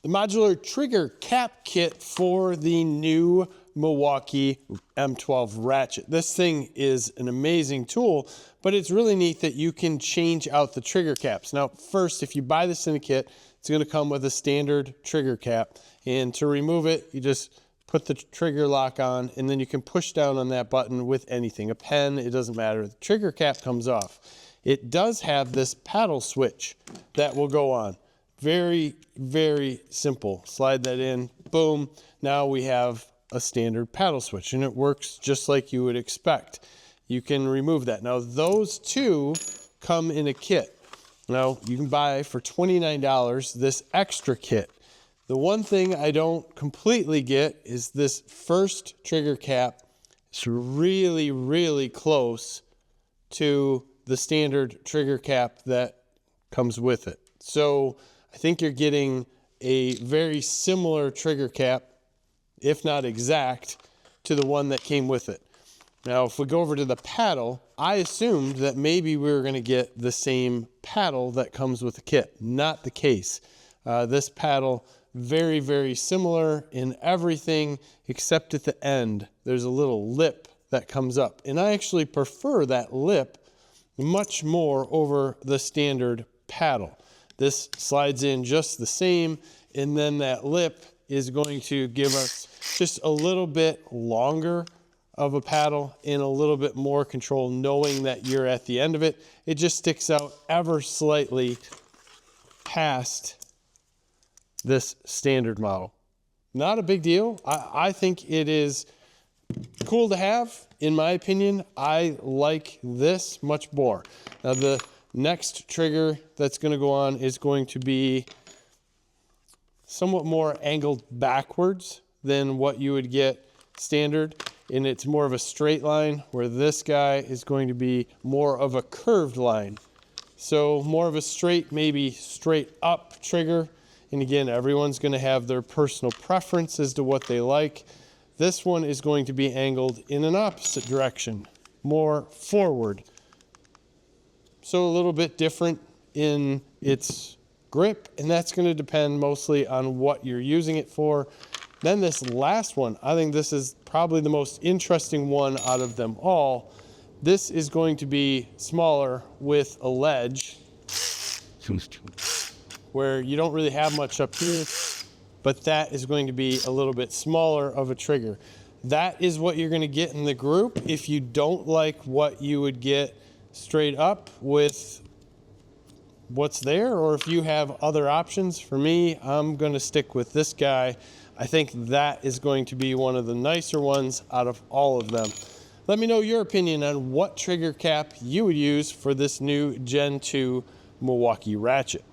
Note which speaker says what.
Speaker 1: The modular trigger cap kit for the new Milwaukee M12 ratchet. This thing is an amazing tool, but it's really neat that you can change out the trigger caps. Now, first, if you buy this in a kit, it's going to come with a standard trigger cap, and to remove it, you just put the trigger lock on, and then you can push down on that button with anything, a pen, it doesn't matter. The trigger cap comes off. It does have this paddle switch that will go on. Very, very simple. Slide that in, boom. Now we have a standard paddle switch, and it works just like you would expect. You can remove that. Now, those two come in a kit. Now, you can buy for $29 this extra kit. The one thing I don't completely get is this first trigger cap is really, really close to the standard trigger cap that comes with it. So I think you're getting a very similar trigger cap, if not exact, to the one that came with it. Now, if we go over to the paddle, I assumed that maybe we were going to get the same paddle that comes with the kit. Not the case. This paddle, very, very similar in everything except at the end. There's a little lip that comes up. And I actually prefer that lip much more over the standard paddle. This slides in just the same, and then that lip is going to give us just a little bit longer of a paddle and a little bit more control, knowing that you're at the end of it. It just sticks out ever slightly past this standard model. Not a big deal. I think it is cool to have. In my opinion, I like this much more. Now, the next trigger that's going to go on is going to be somewhat more angled backwards than what you would get standard, and it's more of a straight line, where this guy is going to be more of a curved line. So more of a straight, maybe straight up trigger. And again, everyone's going to have their personal preference as to what they like. This one is going to be angled in an opposite direction, more forward. So a little bit different in its grip, and that's going to depend mostly on what you're using it for. Then this last one, I think this is probably the most interesting one out of them all. This is going to be smaller with a ledge where you don't really have much up here, but that is going to be a little bit smaller of a trigger. That is what you're going to get in the group. If you don't like what you would get straight up with what's there, or if you have other options, for me, I'm going to stick with this guy. I think that is going to be one of the nicer ones out of all of them. Let me know your opinion on what trigger cap you would use for this new Gen 2 Milwaukee ratchet.